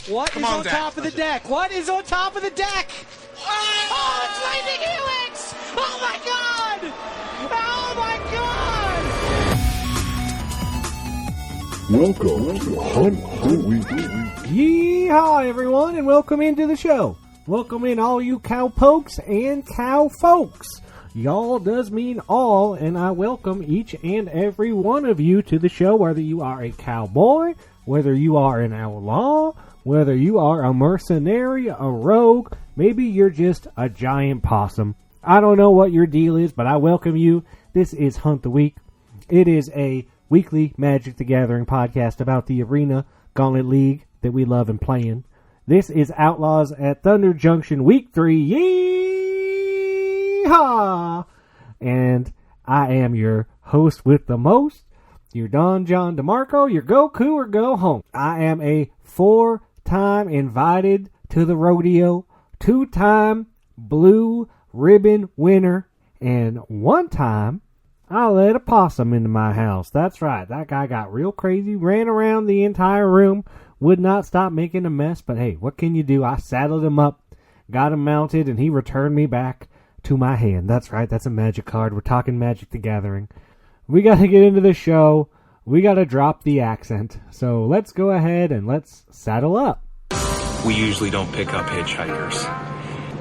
What is on top of the deck? What is on top of the deck? Oh, it's Lightning Helix! Oh my God! Oh my God! Welcome to Hunt the Week. Yeehaw, everyone, and welcome into the show. Welcome in all you cowpokes and cow folks. Y'all does mean all, and I welcome each and every one of you to the show, whether you are a cowboy, whether you are an outlaw, whether you are a mercenary, a rogue, maybe you're just a giant possum. I don't know what your deal is, but I welcome you. This is Hunt the Week. It is a weekly Magic the Gathering podcast about the Arena Gauntlet League that we love and playing. This is Outlaws at Thunder Junction Week 3. Yeehaw! And I am your host with the most, your Don John DeMarco, your Goku or go home. I am a 4-time invited to the rodeo, 2-time blue ribbon winner, and 1 time I let a possum into my house. That's right. That guy got real crazy, ran around the entire room, would not stop making a mess. But hey, what can you do? I saddled him up, got him mounted, and he returned me back to my hand. That's right. That's a magic card. We're talking Magic the Gathering. We got to get into the show. We got to drop the accent. So let's go ahead and let's saddle up. We usually don't pick up hitchhikers,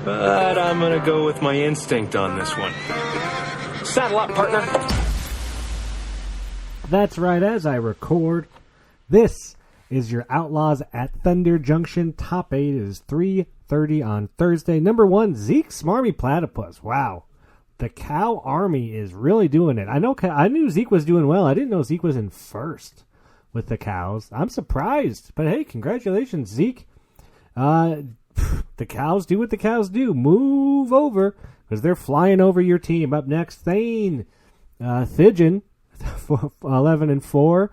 but I'm going to go with my instinct on this one. Saddle up, partner. That's right, as I record, this is your Outlaws at Thunder Junction. Top 8 is 3:30 on Thursday. Number 1, Zeke Smarmy Platypus. Wow. The Cow Army is really doing it. I knew Zeke was doing well. I didn't know Zeke was in first with the cows. I'm surprised. But hey, congratulations, Zeke. The cows do what the cows do. Move over, because they're flying over your team. Up next, Thane Thidgen, 11-4.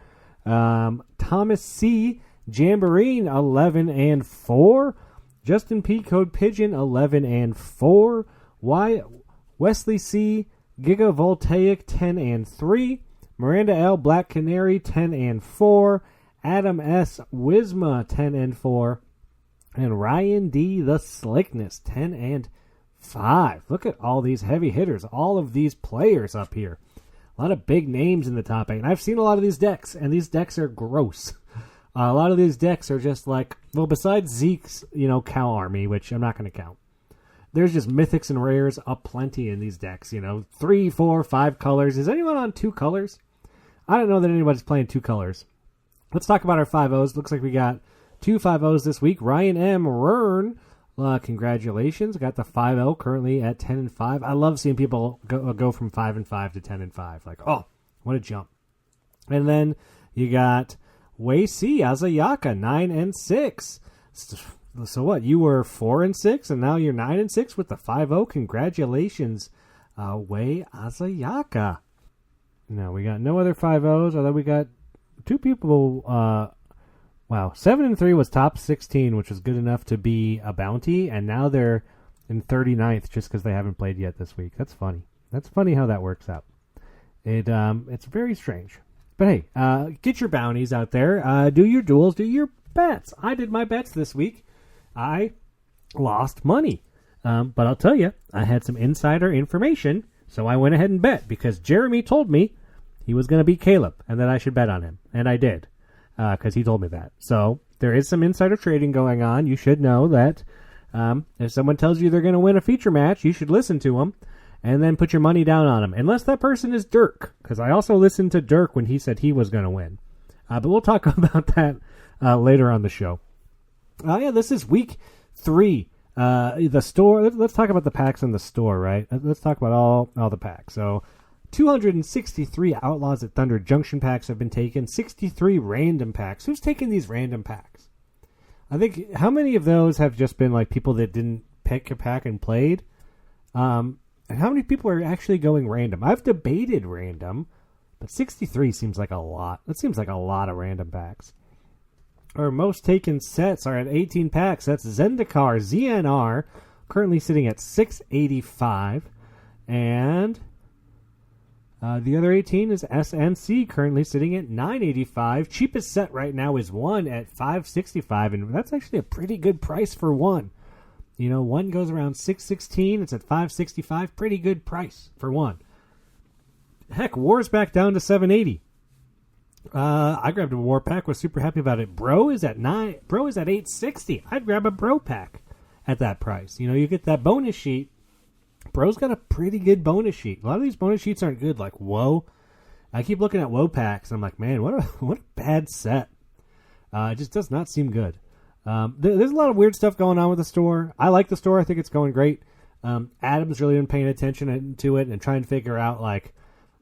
Thomas C. Jamboree, 11-4. Justin P. Code Pigeon, 11-4. Wesley C. Gigavoltaic, 10-3. Miranda L. Black Canary, 10-4. Adam S. Wisma, 10-4. And Ryan D. The Slickness, 10-5. Look at all these heavy hitters, all of these players up here. A lot of big names in the top 8. And I've seen a lot of these decks, and these decks are gross. A lot of these decks are just like, well, besides Zeke's, Cow Army, which I'm not going to count. There's just mythics and rares aplenty in these decks, 3, 4, 5 colors. Is anyone on 2 colors? I don't know that anybody's playing 2 colors. Let's talk about our 5-0s. Looks like we got 2 5-0s this week. Ryan M. Rern, congratulations. Got the 5-0 currently at 10-5. I love seeing people go from 5-5 to 10-5. Like, oh, what a jump. And then you got Wei C. Azayaka, 9-6. So what? You were 4-6, and now you're 9-6 with the 5-0. Congratulations, Wei Azayaka. No, we got no other 5-0s, although we got 2 people. Wow, 7-3 was top 16, which was good enough to be a bounty, and now they're in 39th just because they haven't played yet this week. That's funny. That's funny how that works out. It's very strange. But hey, get your bounties out there. Do your duels. Do your bets. I did my bets this week. I lost money. But I'll tell you, I had some insider information, so I went ahead and bet because Jeremy told me he was going to beat Caleb and that I should bet on him. And I did, because he told me that. So there is some insider trading going on. You should know that if someone tells you they're going to win a feature match, you should listen to them and then put your money down on them. Unless that person is Dirk, because I also listened to Dirk when he said he was going to win. But we'll talk about that later on the show. Yeah, this is week 3. The store. Let's talk about the packs in the store, right? Let's talk about all the packs. So 263 Outlaws at Thunder Junction packs have been taken. 63 random packs. Who's taking these random packs? I think, how many of those have just been like people that didn't pick a pack and played? And how many people are actually going random? I've debated random, but 63 seems like a lot. That seems like a lot of random packs. Our most taken sets are at 18 packs. That's Zendikar ZNR, currently sitting at 685. And The other 18 is SNC, currently sitting at $9.85. Cheapest set right now is 1 at $5.65, and that's actually a pretty good price for 1. You know, 1 goes around $6.16. It's at $5.65. Pretty good price for 1. Heck, War's back down to $7.80. I grabbed a War pack. Was super happy about it. Bro is at $8.60. I'd grab a Bro pack at that price. You know, you get that bonus sheet. Bro's got a pretty good bonus sheet. A lot of these bonus sheets aren't good. Like Woe, I keep looking at Woe packs. And I'm like, man, what a bad set. It just does not seem good. There's a lot of weird stuff going on with the store. I like the store. I think it's going great. Adam's really been paying attention to it and trying to figure out like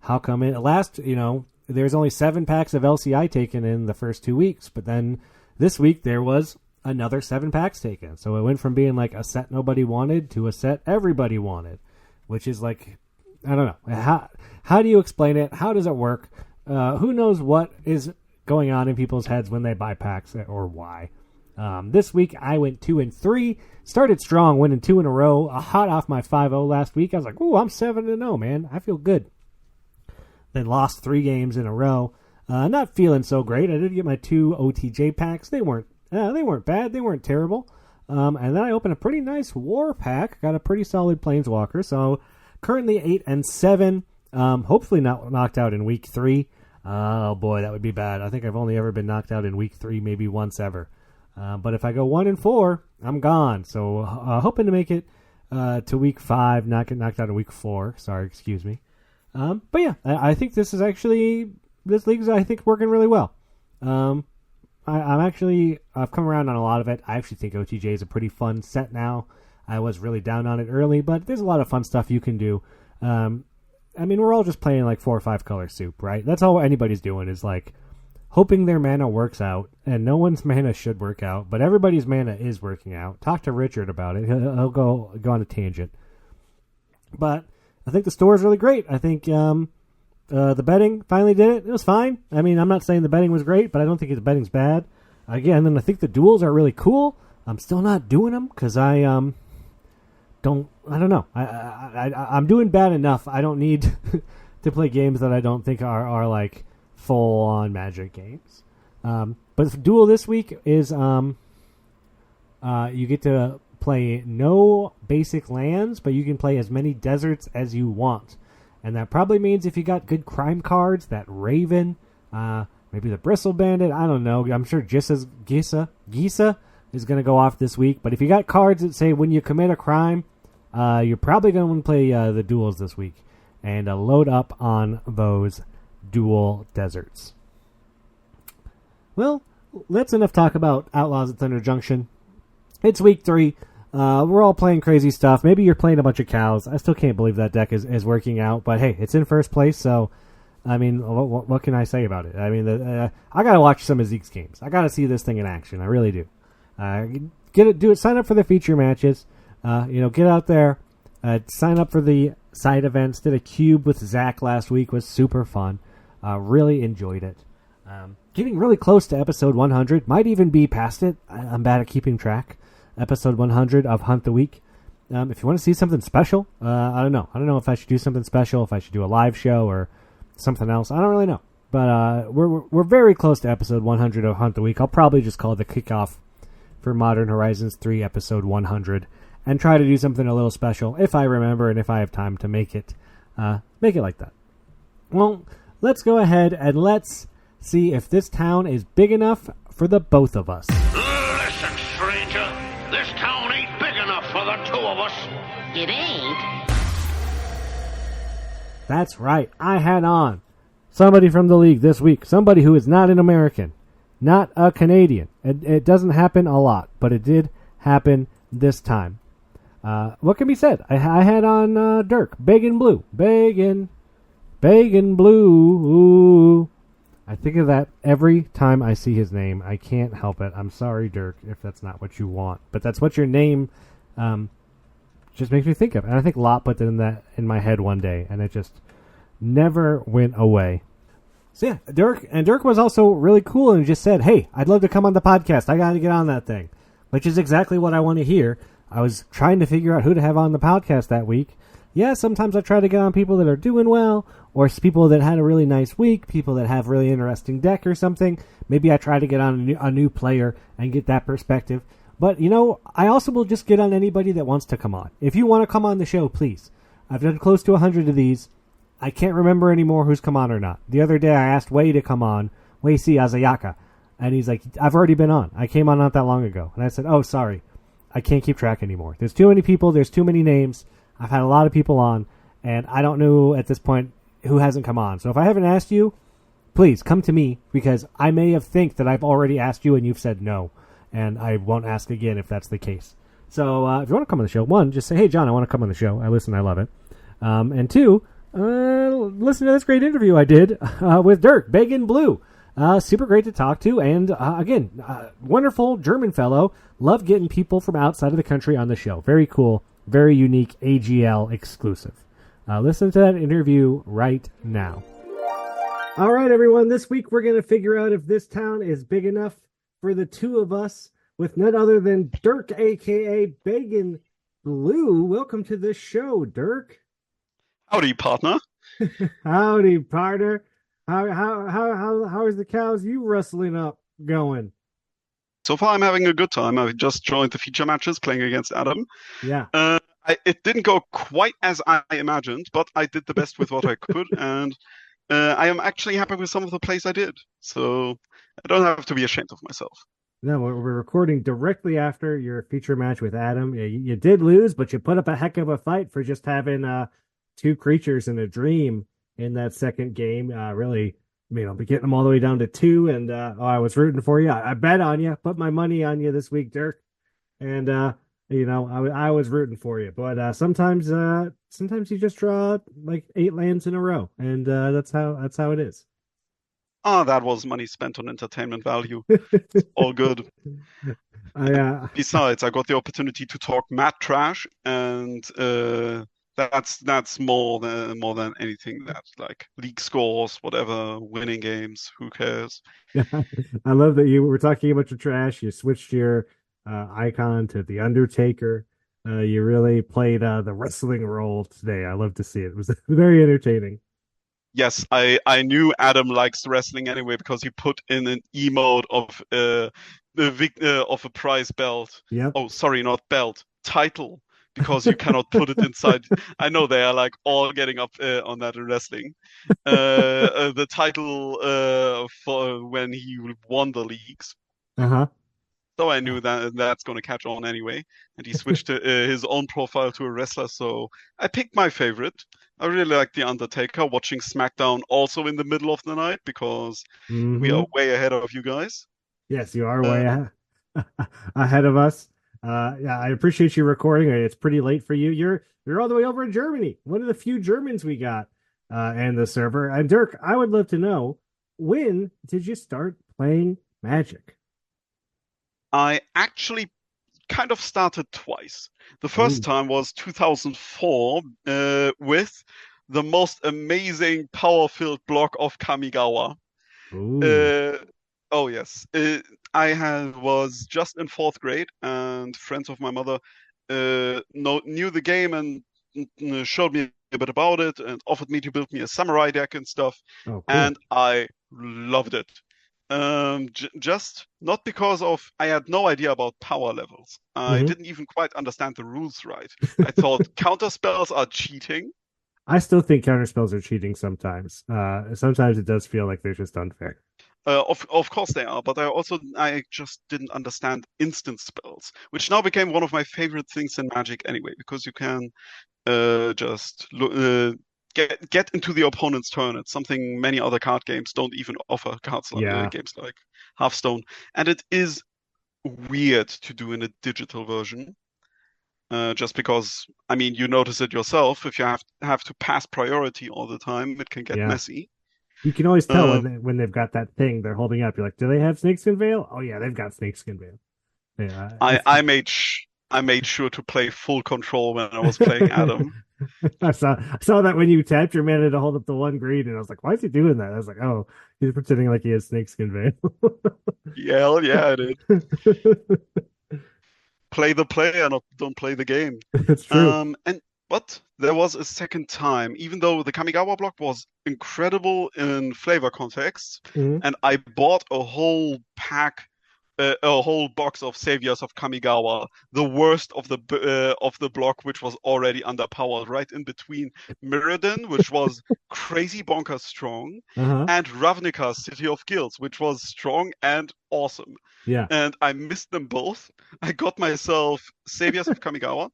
how come there's only 7 packs of LCI taken in the first 2 weeks, but then this week there was another 7 packs taken. So it went from being like a set nobody wanted to a set everybody wanted, which is like, I don't know. How do you explain it? How does it work? Who knows what is going on in people's heads when they buy packs or why? This week I went 2-3, started strong, winning 2 in a row, hot off my 5-0 last week. I was like, ooh, I'm 7-0, man. I feel good. Then lost 3 games in a row. Not feeling so great. I did get my 2 OTJ packs. They weren't bad. They weren't terrible. And then I opened a pretty nice War pack. Got a pretty solid Planeswalker. So currently 8-7. Hopefully not knocked out in week 3. Oh boy, that would be bad. I think I've only ever been knocked out in week 3, maybe once ever. But if I go 1-4, I'm gone. So hoping to make it to week 5, not get knocked out in week 4. Sorry, excuse me. But yeah, I think this league's, I think, working really well. I've come around on a lot of it. I actually think OTJ is a pretty fun set now. I was really down on it early, but there's a lot of fun stuff you can do. I mean, we're all just playing like 4 or 5 color soup, right? That's all anybody's doing is like hoping their mana works out, and no one's mana should work out, but everybody's mana is working out. Talk to Richard about it. He'll go on a tangent. But I think the store is really great. I think the betting finally did it. It was fine. I mean, I'm not saying the betting was great, but I don't think the betting's bad. Again, then I think the duels are really cool. I'm still not doing them because I don't know. I'm doing bad enough. I don't need to play games that I don't think are like full on Magic games. But the duel this week is you get to play no basic lands, but you can play as many deserts as you want. And that probably means if you got good crime cards, that Raven, maybe the Bristle Bandit, I don't know. I'm sure Gisa is going to go off this week. But if you got cards that say when you commit a crime, you're probably going to want to play the duels this week and load up on those dual deserts. Well, that's enough talk about Outlaws at Thunder Junction. It's week 3. We're all playing crazy stuff. Maybe you're playing a bunch of cows. I still can't believe that deck is working out. But hey, it's in first place, so I mean, what can I say about it? I mean, I gotta watch some of Zeke's games. I gotta see this thing in action. I really do. Do it. Sign up for the feature matches. Get out there. Sign up for the side events. Did a cube with Zach last week. Was super fun. Really enjoyed it. Getting really close to episode 100. Might even be past it. I'm bad at keeping track. Episode 100 of Hunt the Week. If you want to see something special, I don't know. I don't know if I should do something special, if I should do a live show or something else. I don't really know. But we're very close to episode 100 of Hunt the Week. I'll probably just call it the kickoff for Modern Horizons 3 episode 100 and try to do something a little special if I remember and if I have time to make it like that. Well, let's go ahead and let's see if this town is big enough for the both of us. Listen, stranger. This town ain't big enough for the 2 of us. It ain't. That's right. I had on somebody from the league this week. Somebody who is not an American. Not a Canadian. It doesn't happen a lot, but it did happen this time. What can be said? I had on Dirk. Big and blue. Big and blue. Ooh. I think of that every time I see his name. I can't help it. I'm sorry, Dirk, if that's not what you want. But that's what your name just makes me think of. And I think Lot put it in my head one day, and it just never went away. So yeah, Dirk was also really cool and just said, hey, I'd love to come on the podcast. I got to get on that thing, which is exactly what I want to hear. I was trying to figure out who to have on the podcast that week. Yeah, sometimes I try to get on people that are doing well or people that had a really nice week, people that have really interesting deck or something. Maybe I try to get on a new player and get that perspective. But, you know, I also will just get on anybody that wants to come on. If you want to come on the show, please. I've done close to 100 of these. I can't remember anymore who's come on or not. The other day I asked Wei to come on, Wei C. Azayaka, and he's like, I've already been on. I came on not that long ago. And I said, oh, sorry. I can't keep track anymore. There's too many people. There's too many names. I've had a lot of people on, and I don't know at this point who hasn't come on. So if I haven't asked you, please come to me, because I may have think that I've already asked you and you've said no, and I won't ask again if that's the case. So if you want to come on the show, one, just say, hey, John, I want to come on the show. I listen. I love it. And two, listen to this great interview I did with Dirk, Big and Blue. Super great to talk to, and again, wonderful German fellow. Love getting people from outside of the country on the show. Very cool, very unique AGL exclusive. Listen to that interview right now. All right, everyone. This week we're going to figure out if this town is big enough for the two of us, with none other than Dirk, a.k.a. Bacon Blue. Welcome to the show, Dirk. Howdy, partner. Howdy, partner. How is the cows you wrestling up going? So far, I'm having a good time. I've just joined the feature matches playing against Adam. Yeah. It didn't go quite as I imagined, but I did the best with what I could, and I am actually happy with some of the plays I did. So I don't have to be ashamed of myself. No, we're recording directly after your feature match with Adam. You did lose, but you put up a heck of a fight for just having two creatures in a dream in that second game. Really, getting them all the way down to 2, and I was rooting for you. I bet on you, put my money on you this week, Dirk, and I was rooting for you. But sometimes you just draw like 8 lands in a row, and that's how it is. That was money spent on entertainment value. All good. Besides, I got the opportunity to talk mad trash, and that's more than anything. That's like league scores, whatever, winning games. Who cares? I love that you were talking a bunch of trash. You switched your icon to the Undertaker. You really played the wrestling role today. I love to see it. It was very entertaining. Yes, I knew Adam likes wrestling anyway because he put in an emote of of a prize belt. Yeah. Oh, sorry, not belt, title, because you cannot put it inside. I know they are like all getting up on that in wrestling. The title for when he won the leagues. Uh-huh. So I knew that's going to catch on anyway, and he switched his own profile to a wrestler. So I picked my favorite. I really like The Undertaker, watching SmackDown also in the middle of the night because we are way ahead of you guys. Yes, you are way ahead of us. Yeah, I appreciate you recording. It's pretty late for you. You're all the way over in Germany. One of the few Germans we got and the server. And Dirk, I would love to know, when did you start playing Magic? I actually kind of started twice. The first time was 2004 with the most amazing power-filled block of Kamigawa. Oh yes, I was just in 4th grade, and friends of my mother knew the game and showed me a bit about it and offered me to build me a samurai deck and stuff. Oh, cool. And I loved it. Just not because of I had no idea about power levels. I didn't even quite understand the rules right. I thought counter spells are cheating. I still think counter spells are cheating sometimes. Sometimes it does feel like they're just unfair. Of course they are, but I just didn't understand instant spells, which now became one of my favorite things in Magic anyway, because you can just get into the opponent's turn. It's something many other card games don't even offer. Cards like games like Hearthstone, and it is weird to do in a digital version. Just because, I mean, you notice it yourself. If you have to pass priority all the time, it can get messy. You can always tell when they've got that thing they're holding up. You're like, do they have Snakeskin Veil? Oh yeah, they've got Snakeskin Veil. Yeah, I made sure to play full control when I was playing Adam. I saw that when you tapped your mana to hold up the 1 green, and I was like, why is he doing that? I was like, oh, he's pretending like he has Snakeskin Veil. Yeah, I did. Play the player, don't play the game. That's true. And But there was a second time, even though the Kamigawa block was incredible in flavor context, Mhm. and I bought a whole a whole box of Saviors of Kamigawa, the worst of the block, which was already underpowered, right in between Mirrodin, which was crazy bonkers strong, Uh-huh. and Ravnica's City of Guilds, which was strong and awesome. Yeah. And I missed them both. I got myself Saviors of Kamigawa,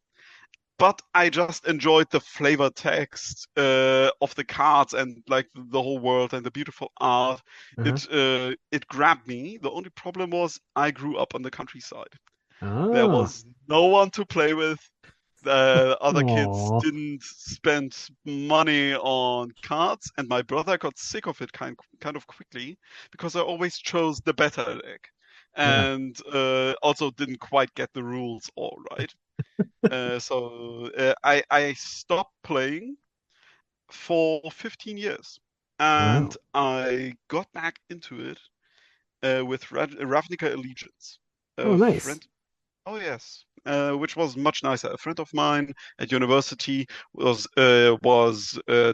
but I just enjoyed the flavor text of the cards and like the whole world and the beautiful art. Uh-huh. It grabbed me. The only problem was I grew up on the countryside. There Oh. was no one to play with. Other kids Aw. didn't spend money on cards, and my brother got sick of it kind of quickly because I always chose the better deck, Yeah. and also didn't quite get the rules all right. I stopped playing for 15 years, and Wow. I got back into it with Ravnica Allegiance. Oh, A nice. friend, oh yes, which was much nicer. A friend of mine at university was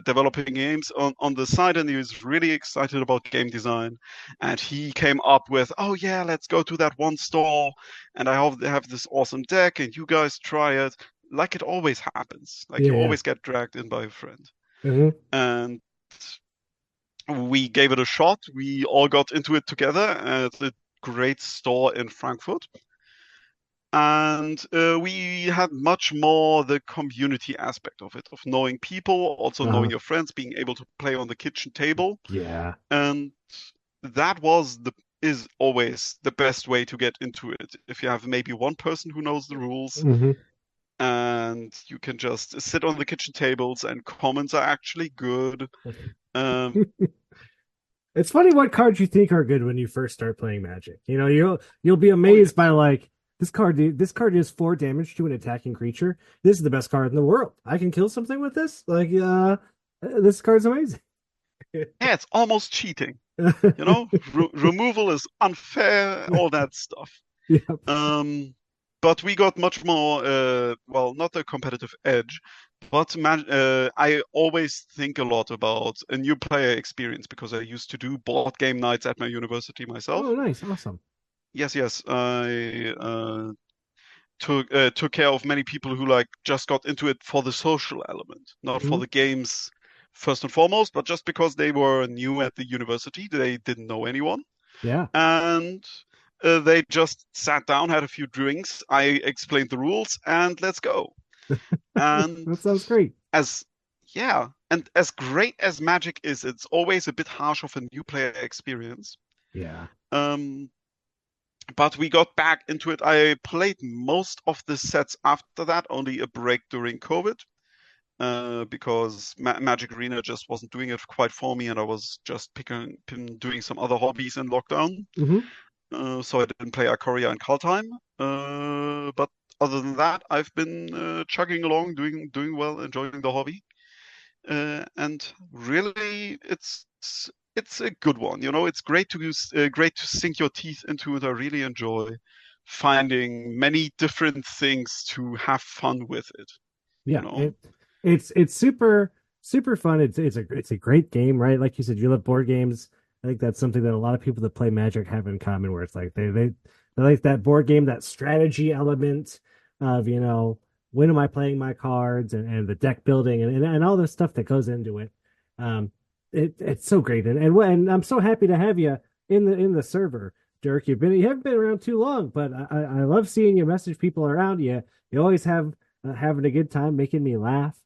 developing games on the side, and he was really excited about game design. And he came up with, "Oh yeah, let's go to that one store, and I have this awesome deck, and you guys try it." Like it always happens, like you Yeah. always get dragged in by a friend. Mm-hmm. And we gave it a shot. We all got into it together at a great store in Frankfurt. And we had much more the community aspect of it, of knowing people, also knowing Uh-huh. your friends, being able to play on the kitchen table. Yeah. And that was is always the best way to get into it. If you have maybe one person who knows the rules Mm-hmm. and you can just sit on the kitchen tables and comments are actually good. Um, It's funny what cards you think are good when you first start playing Magic. You'll be oh yeah. amazed by like this card is 4 damage to an attacking creature. This is the best card in the world. I can kill something with this. Like this card's amazing. Yeah, it's almost cheating. Removal is unfair, all that stuff. Yep. But we got much more, well, not a competitive edge, but I always think a lot about a new player experience because I used to do board game nights at my university myself. Oh, nice, awesome. Yes, I took care of many people who like just got into it for the social element, not for Mhm. the games first and foremost, but just because they were new at the university, they didn't know anyone, Yeah. and they just sat down, had a few drinks. I explained the rules, and let's go. And That sounds great. as yeah, and as great as Magic is, it's always a bit harsh of a new player experience. Yeah. Um, but we got back into it. I played most of the sets after that, only a break during COVID, because Magic Arena just wasn't doing it quite for me, and I was just doing some other hobbies in lockdown. Mm-hmm. So I didn't play Ikoria and Kaldheim. But other than that, I've been chugging along, doing well, enjoying the hobby. And really, it's a good one. It's great to great to sink your teeth into it. I really enjoy finding many different things to have fun with it. Yeah. You know? It's super fun. It's a great game, right? Like you said, you love board games. I think that's something that a lot of people that play Magic have in common, where it's like they like that board game, that strategy element of, when am I playing my cards and the deck building and all the stuff that goes into it. Um, it's so great. And I'm so happy to have you in the server, Dirk. You haven't been around too long, but I love seeing you message people around you. You always have having a good time, making me laugh.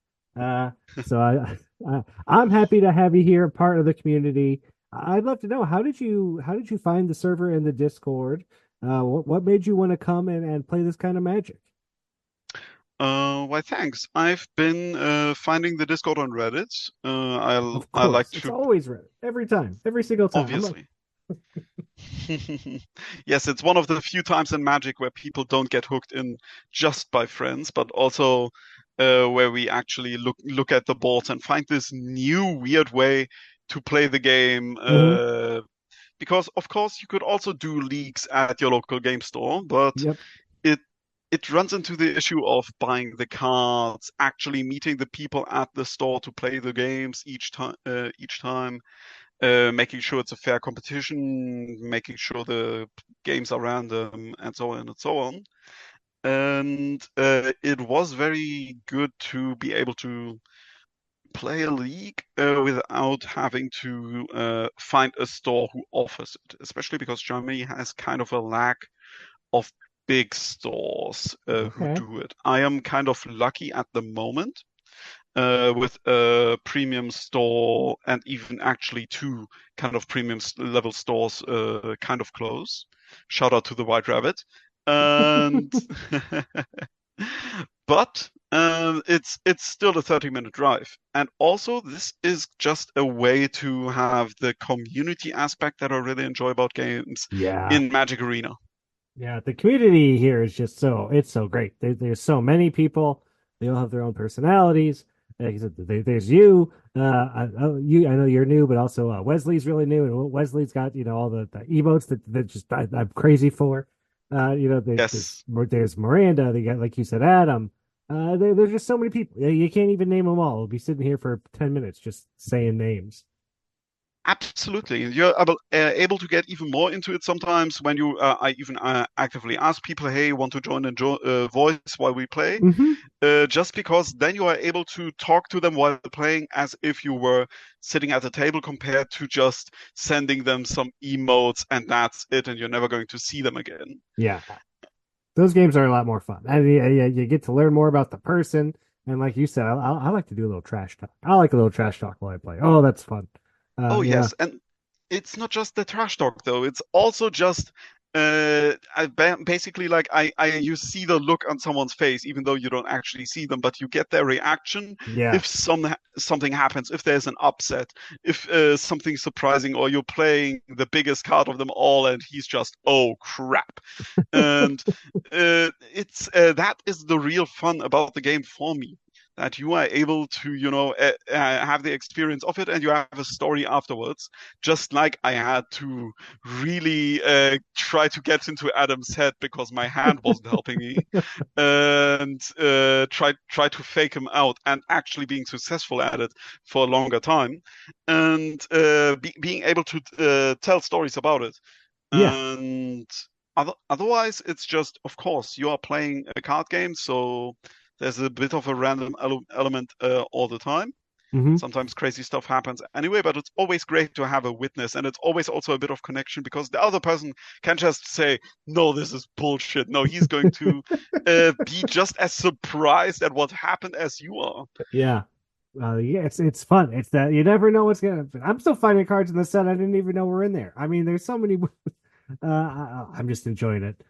So I'm happy to have you here, part of the community. I'd love to know, how did you find the server and the Discord? What made you want to come and play this kind of Magic? Why, thanks. I've been finding the Discord on Reddit. Of I like course, it's to, always Reddit. Every time, every single time. obviously. Yes, it's one of the few times in Magic where people don't get hooked in just by friends, but also where we actually look at the boards and find this new weird way to play the game. Mhm. Because of course you could also do leagues at your local game store, but Yep. it it runs into the issue of buying the cards, actually meeting the people at the store to play the games each time, making sure it's a fair competition, making sure the games are random, and so on and so on. And it was very good to be able to play a league without having to find a store who offers it, especially because Germany has kind of a lack of big stores who Okay. do it. I am kind of lucky at the moment with a premium store and even actually two kind of premium level stores kind of close. Shout out to the White Rabbit. And but it's still a 30-minute drive. And also, this is just a way to have the community aspect that I really enjoy about games Yeah. in Magic Arena. Yeah, the community here is just it's so great. There's so many people. They all have their own personalities. Like I said, there's you. I know you're new, but also Wesley's really new, and Wesley's got all the emotes that just I'm crazy for. Yes. There's Miranda. They got, like you said, Adam. There's just so many people. You can't even name them all. We'll be sitting here for 10 minutes just saying names. Absolutely. You're able to get even more into it sometimes when I even actively ask people, hey, want to join a voice while we play? Mm-hmm. Just because then you are able to talk to them while playing as if you were sitting at the table compared to just sending them some emotes and that's it, and you're never going to see them again. Yeah, those games are a lot more fun. And you get to learn more about the person. And like you said, I like to do a little trash talk. I like a little trash talk while I play. Oh, that's fun. Oh, Yeah, yes. And it's not just the trash talk, though. It's also just basically like you see the look on someone's face, even though you don't actually see them, but you get their reaction yeah, if something happens, if there's an upset, if something surprising, or you're playing the biggest card of them all, and he's just, oh crap. And it's that is the real fun about the game for me. That you are able to, have the experience of it, and you have a story afterwards. Just like I had to really try to get into Adam's head because my hand wasn't helping me, and try to fake him out, and actually being successful at it for a longer time, and being able to tell stories about it. yeah. And otherwise, it's just, of course, you are playing a card game, so there's a bit of a random element all the time. Hmm. Sometimes crazy stuff happens anyway, but it's always great to have a witness, and it's always also a bit of connection because the other person can just say, "No, this is bullshit." No, he's going to be just as surprised at what happened as you are. Yeah. Yeah, it's fun. It's that you never know what's gonna. I'm still finding cards in the set I didn't even know were in there. I mean, there's so many. I'm just enjoying it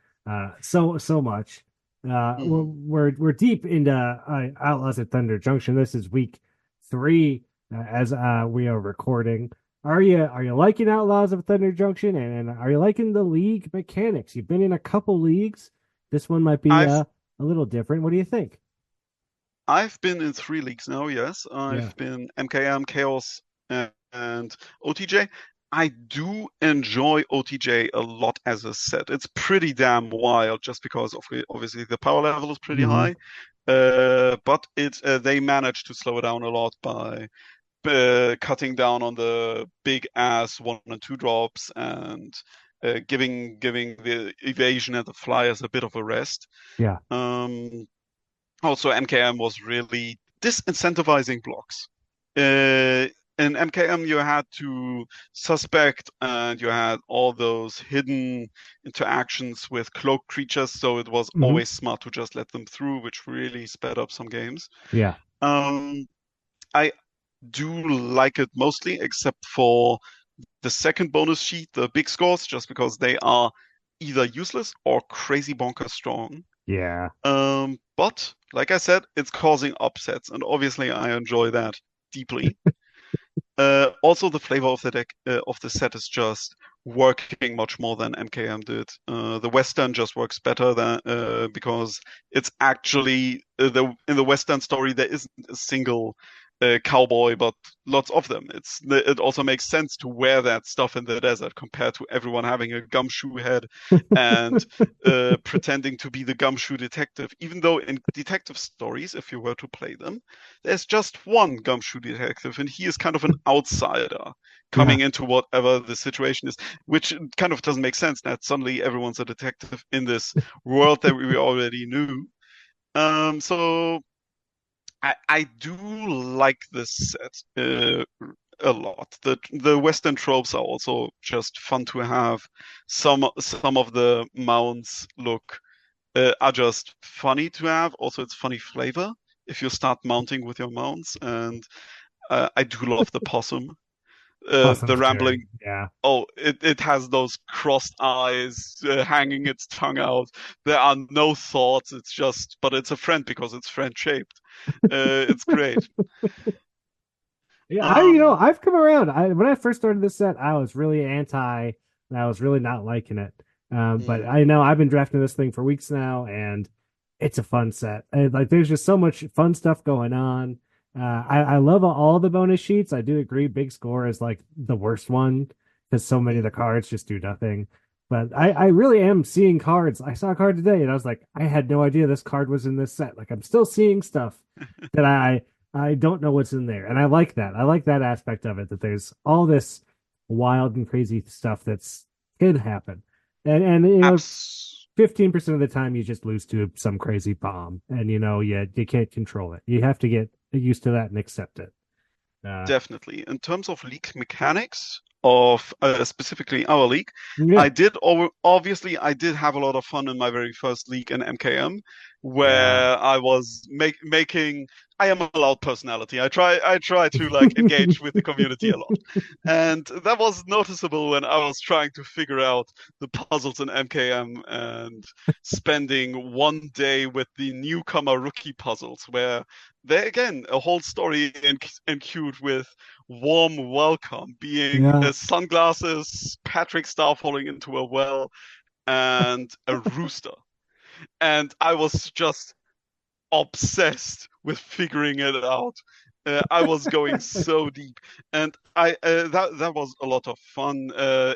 so much. Mhm. We're deep into Outlaws at Thunder Junction. This is week 3 as we are recording. Are you liking Outlaws of Thunder Junction, and are you liking the league mechanics? You've been in a couple leagues. This one might be I've a little different. What do you think? I've been in 3 leagues now. Yes, Yeah. I've been MKM, Chaos, and OTJ. I do enjoy OTJ a lot as a set. It's pretty damn wild, just because obviously the power level is pretty Hmm. high. But they managed to slow it down a lot by cutting down on the big ass 1 and 2 drops and giving the evasion and the flyers a bit of a rest. Yeah. Also, MKM was really disincentivizing blocks. In MKM, you had to suspect, and you had all those hidden interactions with cloaked creatures, so it was Hmm. always smart to just let them through, which really sped up some games. Yeah. Um, I do like it mostly, except for the second bonus sheet, the big scores, just because they are either useless or crazy bonkers strong. Yeah. But like I said, it's causing upsets, and obviously I enjoy that deeply. Also, the flavor of the deck of the set is just working much more than MKM did. The Western just works better than because it's actually in the Western story there isn't a single cowboy, but lots of them. It also makes sense to wear that stuff in the desert compared to everyone having a gumshoe head and pretending to be the gumshoe detective. Even though in detective stories, if you were to play them, there's just one gumshoe detective, and he is kind of an outsider coming into whatever the situation is, which kind of doesn't make sense that suddenly everyone's a detective in this world that we already knew. So I do like this set a lot. The Western tropes are also just fun to have. Some of the mounts are just funny to have. Also, it's funny flavor if you start mounting with your mounts. And I do love the possum. The rambling. Yeah. Oh, it has those crossed eyes, hanging its tongue out. There are no thoughts. But it's a friend because it's friend shaped. It's great. Yeah, Um, I've come around. When I first started this set, I was really anti, and I was really not liking it. But I know I've been drafting this thing for weeks now, and it's a fun set. And, like, there's just so much fun stuff going on. I love all the bonus sheets. I do agree, Big Score is like the worst one because so many of the cards just do nothing. But I really am seeing cards. I saw a card today, and I was like, I had no idea this card was in this set. Like, I'm still seeing stuff that I don't know what's in there. And I like that. I like that aspect of it, that there's all this wild and crazy stuff that's could happen. And 15% of the time you just lose to some crazy bomb, and you can't control it. You have to get used to that and accept it. Definitely. In terms of league mechanics of specifically our league, Yeah. obviously I did have a lot of fun in my very first league in MKM, where Yeah. I was making. I am a loud personality. I try to like engage with the community a lot, and that was noticeable when I was trying to figure out the puzzles in MKM and spending one day with the newcomer rookie puzzles, where there again a whole story enqueued with warm welcome, being Yeah. sunglasses, Patrick Star falling into a well, and a rooster. And I was just obsessed with figuring it out. I was going so deep, and that was a lot of fun.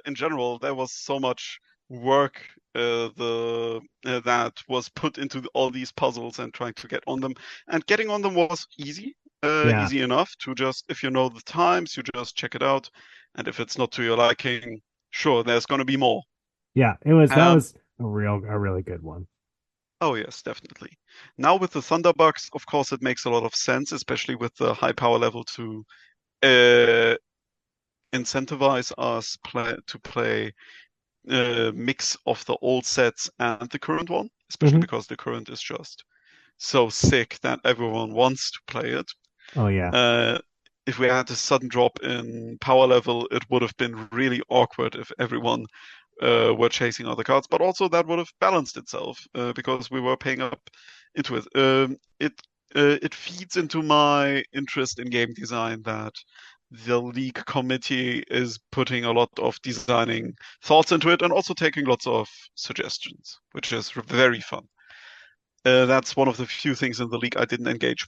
In general, there was so much work that was put into all these puzzles and trying to get on them. And getting on them was easy, Yeah. easy enough to just, if you know the times, you just check it out, and if it's not to your liking, sure, there's going to be more. Yeah. That Um, was a really good one. Oh yes, definitely. Now with the Thunderbugs, of course, it makes a lot of sense, especially with the high power level to uh, incentivize us to play a mix of the old sets and the current one, especially Hmm. because the current is just so sick that everyone wants to play it. Oh yeah. Uh, if we had a sudden drop in power level, it would have been really awkward if everyone were chasing other cards, but also that would have balanced itself because we were paying up into it. It feeds into my interest in game design that the league committee is putting a lot of designing thoughts into it and also taking lots of suggestions, which is very fun. That's one of the few things in the league I didn't engage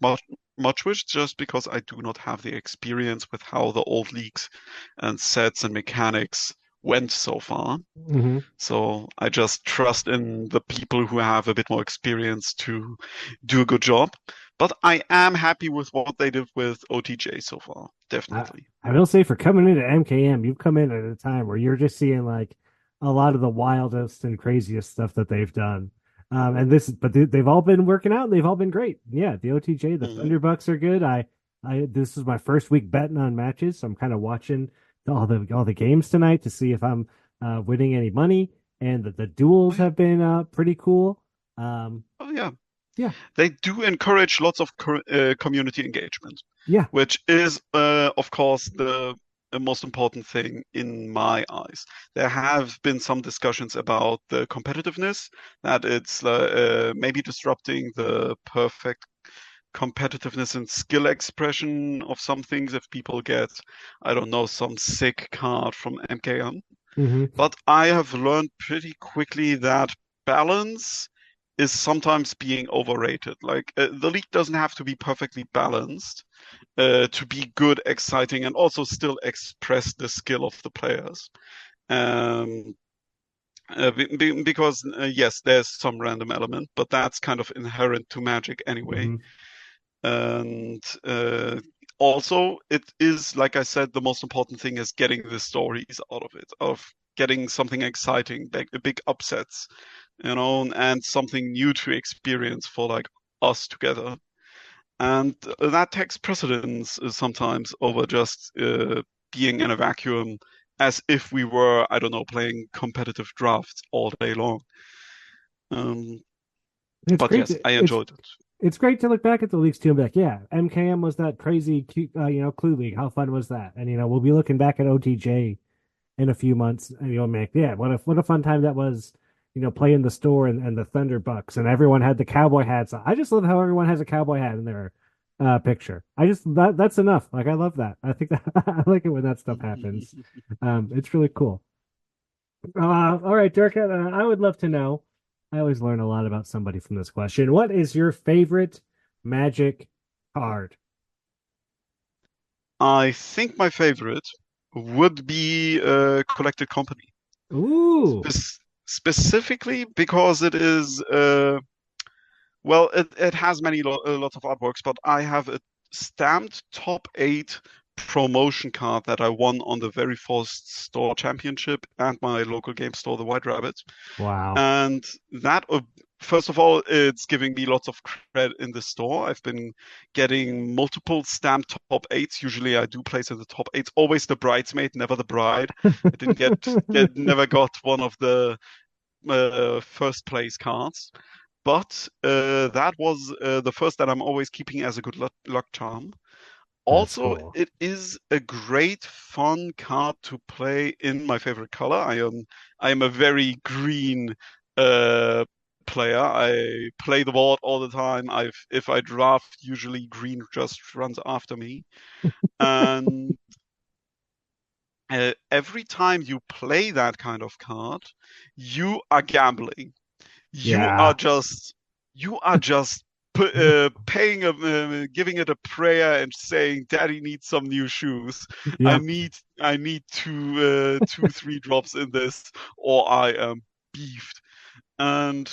much with, just because I do not have the experience with how the old leagues and sets and mechanics went so far. Hmm. So I just trust in the people who have a bit more experience to do a good job. But I am happy with what they did with OTJ so far, definitely. I will say, for coming into MKM, you've come in at a time where you're just seeing like a lot of the wildest and craziest stuff that they've done. They've all been working out and they've all been great. Yeah, the OTJ, the Mhm. Thunderbucks are good. This is my first week betting on matches, so I'm kind of watching all the games tonight to see if I'm winning any money. And the Oh duels yeah. have been pretty cool. Um, Oh yeah. yeah, They do encourage lots of community engagement, yeah. which is, of course, the most important thing in my eyes. There have been some discussions about the competitiveness, that it's maybe disrupting the perfect competitiveness and skill expression of some things if people get, I don't know, some sick card from MKM. Hmm. But I have learned pretty quickly that balance is sometimes being overrated. Like the league doesn't have to be perfectly balanced. to be good, exciting, and also still express the skill of the players. Because yes, there's some random element, but that's kind of inherent to Magic anyway. Mm-hmm. And also, it is, like I said, the most important thing is getting the stories out of it, of getting something exciting, big upsets, and something new to experience for like us together. And that takes precedence sometimes over just being in a vacuum, as if we were, I don't know, playing competitive drafts all day long. But yes, I enjoyed it. It's great to look back at the leagues too and be like, yeah, MKM was that crazy, Clue League. How fun was that? And we'll be looking back at OTJ in a few months, and you'll make, yeah, what a fun time that was. Playing the store and the Thunder Bucks, and everyone had the cowboy hats. I just love how everyone has a cowboy hat in their picture. That's enough. Like, I love that. I think that I like it when that stuff happens. It's really cool. All right, Dirk, I would love to know. I always learn a lot about somebody from this question. What is your favorite Magic card? I think my favorite would be Collected Company. Ooh. Specifically because it is, well, it has lots of artworks, but I have a stamped top 8 promotion card that I won on the very first store championship at my local game store, the White Rabbit. Wow. And that, first of all, it's giving me lots of credit in the store. I've been getting multiple stamped top 8s. Usually I do place in the top 8s, always the bridesmaid, never the bride. I didn't never got one of the first place cards. But that was the first that I'm always keeping as a good luck charm. Also, cool. It is a great, fun card to play in my favorite color. I am a very green player. I play the board all the time. If I draft, usually green just runs after me. And every time you play that kind of card, you are gambling. You are just paying giving it a prayer and saying, "Daddy needs some new shoes. Yeah. I need 3 drops in this, or I am beefed." And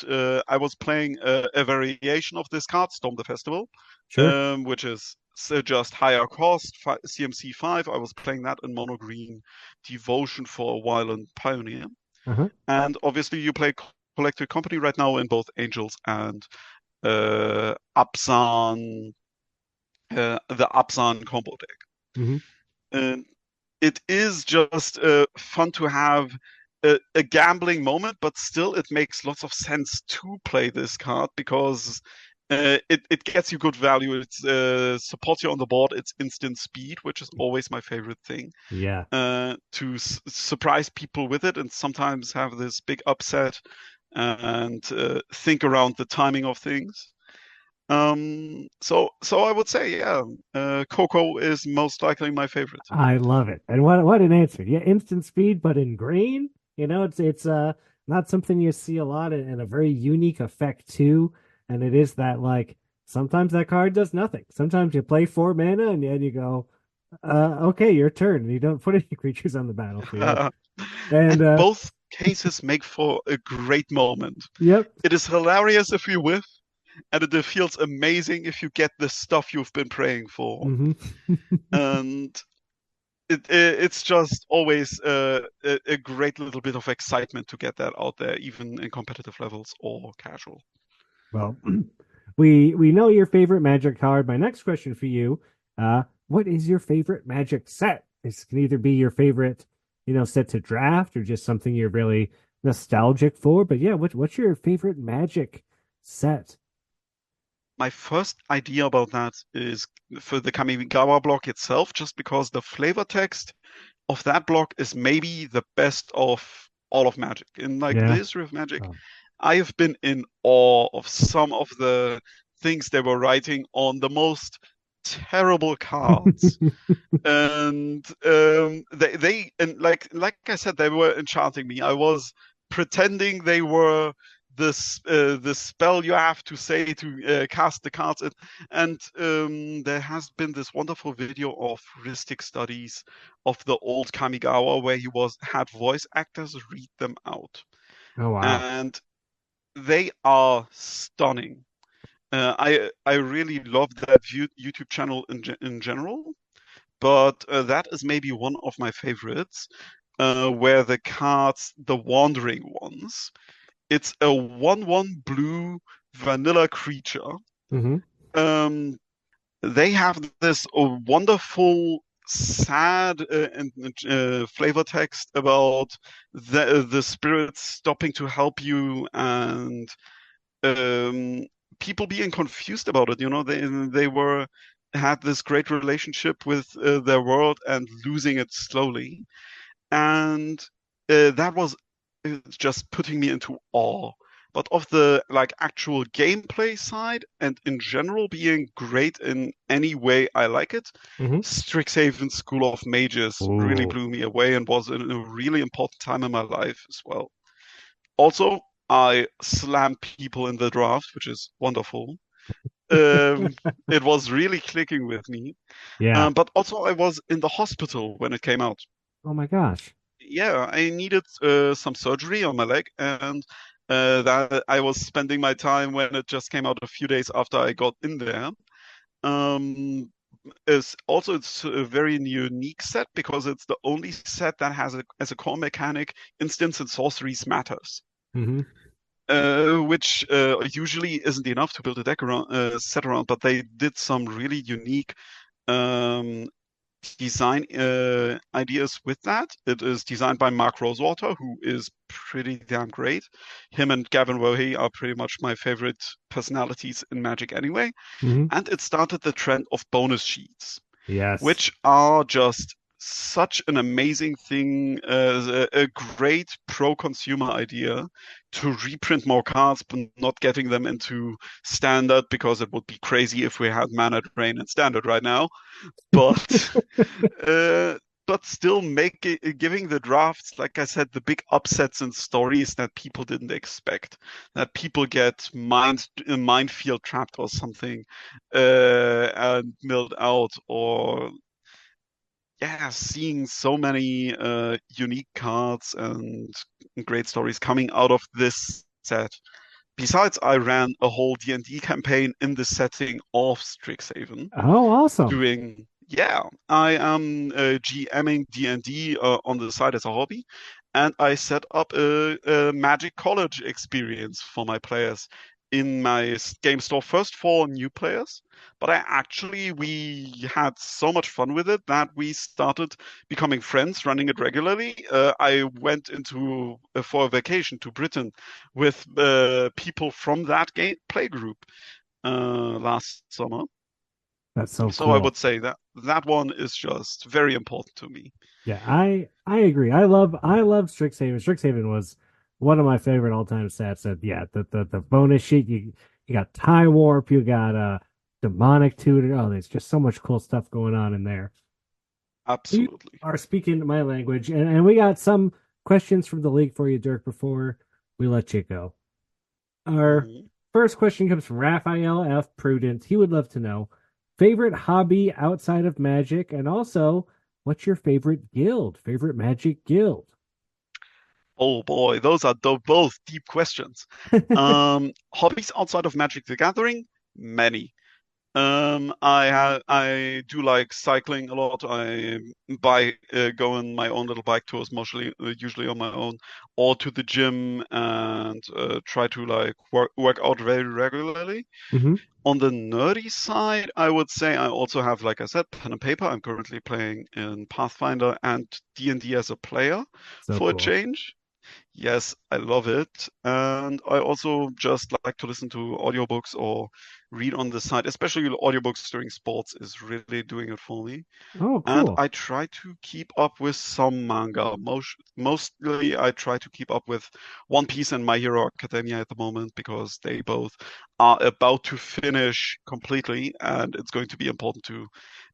I was playing a variation of this card, Storm the Festival, Sure. which is just higher cost, CMC 5. I was playing that in mono green, Devotion for a while, and Pioneer. Uh-huh. And obviously you play Collected Company right now in both Angels and Abzan, the Abzan combo deck. Mm-hmm. It is just fun to have a gambling moment, but still it makes lots of sense to play this card because it gets you good value. It supports you on the board. It's instant speed, which is always my favorite thing. Yeah. To surprise people with it and sometimes have this big upset and think around the timing of things. So I would say, yeah, Coco is most likely my favorite. I love it. And what an answer. Yeah, instant speed, but in green. It's not something you see a lot, and a very unique effect too. And it is that, like, sometimes that card does nothing. Sometimes you play 4 mana and you go, okay, your turn. And you don't put any creatures on the battlefield. And both cases make for a great moment. Yep. It is hilarious if you whiff, and it feels amazing if you get the stuff you've been praying for. Mm-hmm. And it's just always a great little bit of excitement to get that out there, even in competitive levels or casual. Well, we know your favorite Magic card. My next question for you, what is your favorite Magic set? This can either be your favorite, set to draft, or just something you're really nostalgic for. But yeah, what's your favorite Magic set? My first idea about that is for the Kamigawa block itself, just because the flavor text of that block is maybe the best of all of Magic. In the history of Magic, I have been in awe of some of the things they were writing on the most terrible cards. And they like I said, they were enchanting me. I was pretending they were the spell you have to say to cast the cards. And there has been this wonderful video of heuristic studies of the old Kamigawa where he had voice actors read them out. Oh wow. And they are stunning. I really love that YouTube channel in general, but that is maybe one of my favorites, where the cards, the Wandering Ones, it's a 1/1 blue vanilla creature. Mm-hmm. They have this wonderful, sad and flavor text about the spirits stopping to help you and people being confused about it. You know, they had this great relationship with their world and losing it slowly, and that was just putting me into awe. But of the actual gameplay side and in general being great in any way I like it, Mm-hmm. Strixhaven School of Mages really Ooh. blew me away and was a really important time in my life as well. Also, I slammed people in the draft, which is wonderful. It was really clicking with me. Yeah. But also, I was in the hospital when it came out. Oh my gosh. Yeah, I needed some surgery on my leg, and that I was spending my time when it just came out a few days after I got in there. It's a very unique set because it's the only set that has as a core mechanic instants and sorceries matters. Mm-hmm. Which usually isn't enough to build a deck set around, but they did some really unique design ideas with that. It is designed by Mark Rosewater, who is pretty damn great. Him and Gavin Wohe are pretty much my favorite personalities in Magic anyway. Mm-hmm. And it started the trend of bonus sheets, Yes. which are just such an amazing thing, a great pro-consumer idea to reprint more cards, but not getting them into standard because it would be crazy if we had mana drain in standard right now. But but still giving the drafts, like I said, the big upsets and stories that people didn't expect, that people get minefield trapped or something and milled out, or seeing so many unique cards and great stories coming out of this set. Besides, I ran a whole D&D campaign in the setting of Strixhaven. Oh, awesome. I am GMing D&D on the side as a hobby, and I set up a Magic College experience for my players in my game store, first for new players, but we had so much fun with it that we started becoming friends, running it regularly. I went for a vacation to Britain with people from that play group last summer. That's so So cool. I would say that one is just very important to me. Yeah, I agree. I love Strixhaven. Strixhaven was one of my favorite all-time sets. The bonus sheet, you got Time Warp, you got Demonic Tutor. Oh, there's just so much cool stuff going on in there. Absolutely. You are speaking my language, and we got some questions from the league for you, Dirk, before we let you go. Our first question comes from Raphael F. Prudent. He would love to know favorite hobby outside of Magic, and also what's your favorite Magic guild? Oh boy, those are both deep questions. Hobbies outside of Magic the Gathering, many. I do like cycling a lot. I go on my own little bike tours, usually on my own, or to the gym and try to work out very regularly. Mm-hmm. On the nerdy side, I would say I also have, like I said, pen and paper. I'm currently playing in Pathfinder and D&D as a player for a change. Yes, I love it. And I also just like to listen to audiobooks or read on the side, especially audiobooks during sports is really doing it for me. Oh, cool. And I try to keep up with some manga. Mostly I try to keep up with One Piece and My Hero Academia at the moment because they both are about to finish completely, and it's going to be important to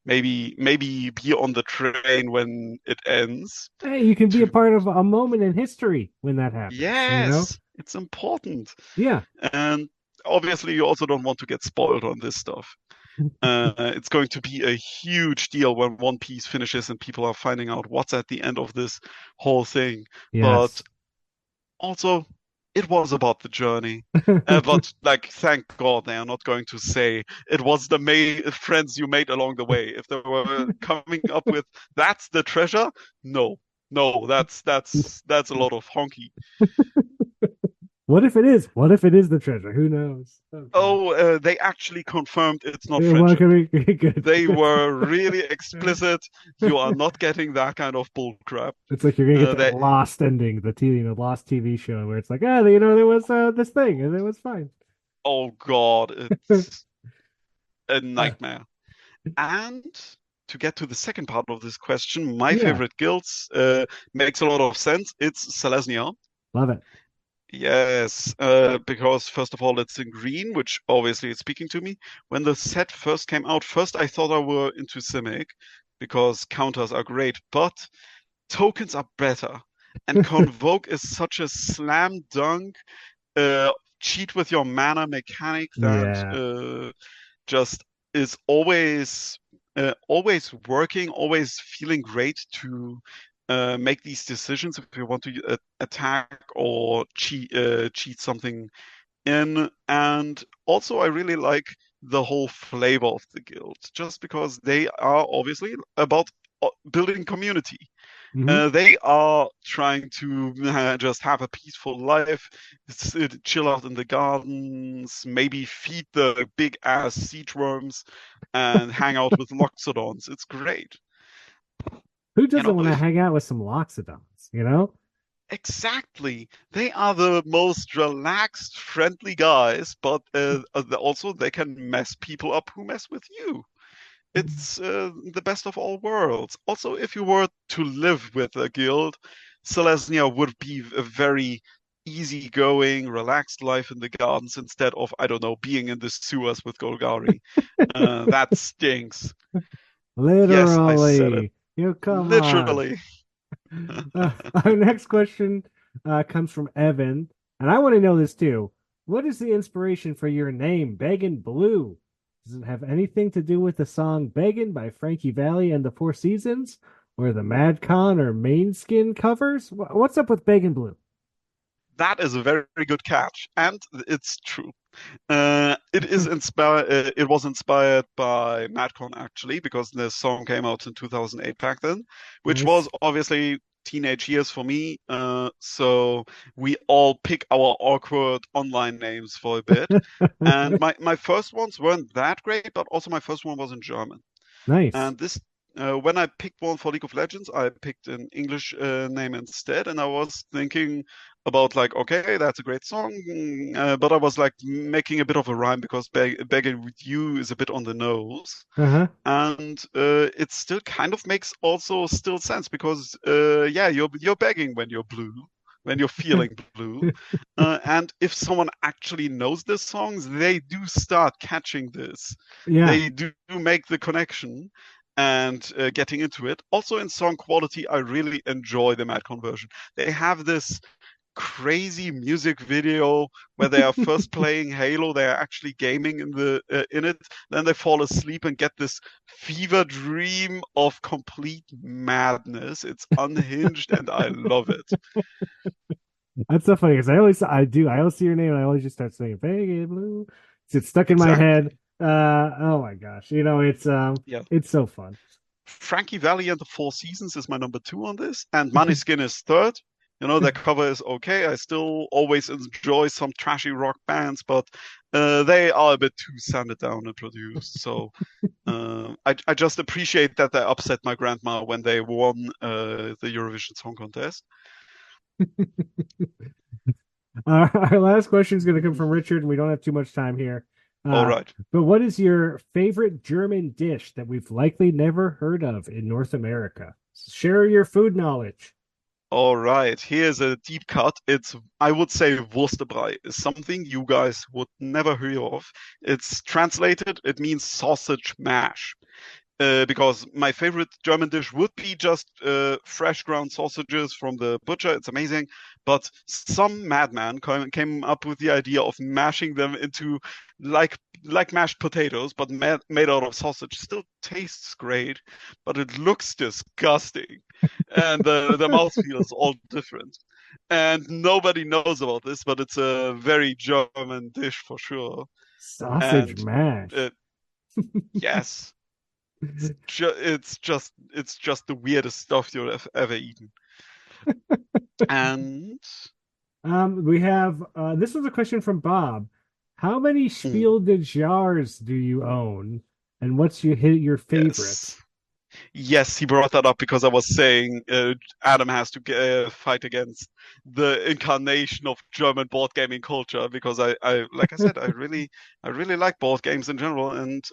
maybe be on the train when it ends. Hey, you can be a part of a moment in history when that happens. Yes. It's important. Yeah. And obviously, you also don't want to get spoiled on this stuff. It's going to be a huge deal when One Piece finishes and people are finding out what's at the end of this whole thing. But Yes. also, it was about the journey. But like, thank God they are not going to say it was the friends you made along the way. If they were coming up with that's the treasure, no, that's a lot of honky. What if it is? What if it is the treasure? Who knows? Oh, they actually confirmed it's not Well, friendship. good. They were really explicit. You are not getting that kind of bull crap. It's like you're gonna get that Lost ending, the Lost TV show, where it's like, there was this thing, and it was fine. Oh God, it's a nightmare. And to get to the second part of this question, my favorite guilds makes a lot of sense. It's Selesnya. Love it. Yes, because first of all, it's in green, which obviously is speaking to me. When the set first came out, first I thought I were into Simic because counters are great, but tokens are better. And Convoke is such a slam dunk cheat with your mana mechanic that just is always working, always feeling great to make these decisions if you want to attack or cheat something in. And also, I really like the whole flavor of the guild, just because they are obviously about building community. They are trying to just have a peaceful life, chill out in the gardens, maybe feed the big ass siege worms, and hang out with Loxodons. It's great. Who doesn't want to hang out with some Loxodons, Exactly. They are the most relaxed, friendly guys, but also they can mess people up who mess with you. It's the best of all worlds. Also, if you were to live with a guild, Selesnya would be a very easygoing, relaxed life in the gardens instead of, I don't know, being in the sewers with Golgari. That stinks. Literally. Yes, I said it. You come Literally. Our next question comes from Evan, and I want to know this too. What is the inspiration for your name, Beggin' Blue? Does it have anything to do with the song Beggin' by Frankie Valli and the Four Seasons, or the MadCon or Mainskin covers? What's up with Beggin' Blue? That is a very good catch, and it's true. It is inspired. It was inspired by MadCon actually, because the song came out in 2008 back then, which was obviously teenage years for me. So we all pick our awkward online names for a bit. And my first ones weren't that great, but also my first one was in German. Nice. And this, when I picked one for League of Legends, I picked an English name instead, and I was thinking about like, okay, that's a great song, but I was like making a bit of a rhyme because begging with you is a bit on the nose, and it still kind of makes also still sense because you're begging when you're blue, when you're feeling blue, and if someone actually knows the songs, they do start catching this. They do make the connection and getting into it. Also in song quality, I really enjoy the MadCon version. They have this crazy music video where they are first playing Halo, they are actually gaming in it, then they fall asleep and get this fever dream of complete madness. It's unhinged and I love it. That's so funny because I always see your name and I always just start saying Beggin' Blue. It's stuck in my head. Oh my gosh, it's so fun. Frankie Valli and the Four Seasons is my number 2 on this, and Måneskin is third. Their cover is okay. I still always enjoy some trashy rock bands, but they are a bit too sanded down and produced. So I just appreciate that they upset my grandma when they won the Eurovision Song Contest. Our last question is going to come from Richard, and we don't have too much time here. All right. But what is your favorite German dish that we've likely never heard of in North America? Share your food knowledge. All right, here's a deep cut. I would say Wurstbrei is something you guys would never hear of. It's translated, it means sausage mash. because my favorite German dish would be just fresh ground sausages from the butcher. It's amazing. But some madman came up with the idea of mashing them into like mashed potatoes, but made out of sausage. Still tastes great, but it looks disgusting, and the mouthfeel is all different. And nobody knows about this, but it's a very German dish for sure. Sausage And mash. uh, yes. It's just the weirdest stuff you've ever eaten. And We have this was a question from Bob. How many mm, Spiel des Jahres do you own? And what's your favorite? yes, yes, he brought that up because I was saying Adam has to fight against the incarnation of German board gaming culture because like I said, I really like board games in general, and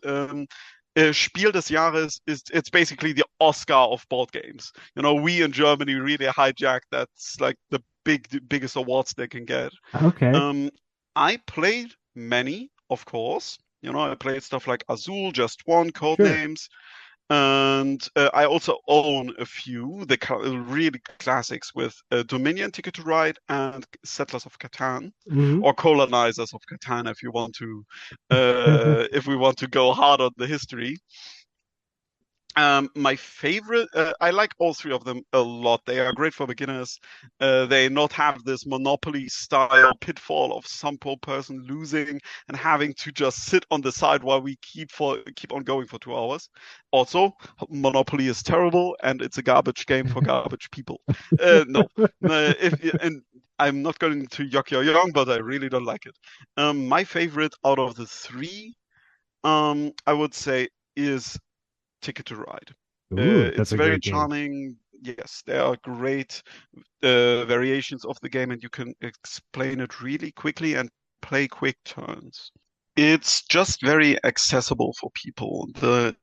Spiel des Jahres it's basically the Oscar of board games. We in Germany really hijacked that's like the biggest awards they can get. Okay, Um, I played many, of course. I played stuff like Azul, Just One, sure. Codenames, and I also own a few, really classics with Dominion, Ticket to Ride, and Settlers of Catan, Hmm. or Colonizers of Catan, if you want to, if we want to go hard on the history. My favorite, I like all three of them a lot. They are great for beginners. They not have this Monopoly style pitfall of some poor person losing and having to just sit on the side while we keep on going for 2 hours. Also, Monopoly is terrible and it's a garbage game for garbage people. No, and I'm not going to yuck your young, but I really don't like it. My favorite out of the three, I would say, is Ticket to Ride. Ooh, that's It's a very great game. charming. Yes, there are great variations of the game, and you can explain it really quickly and play quick turns. It's just very accessible for people.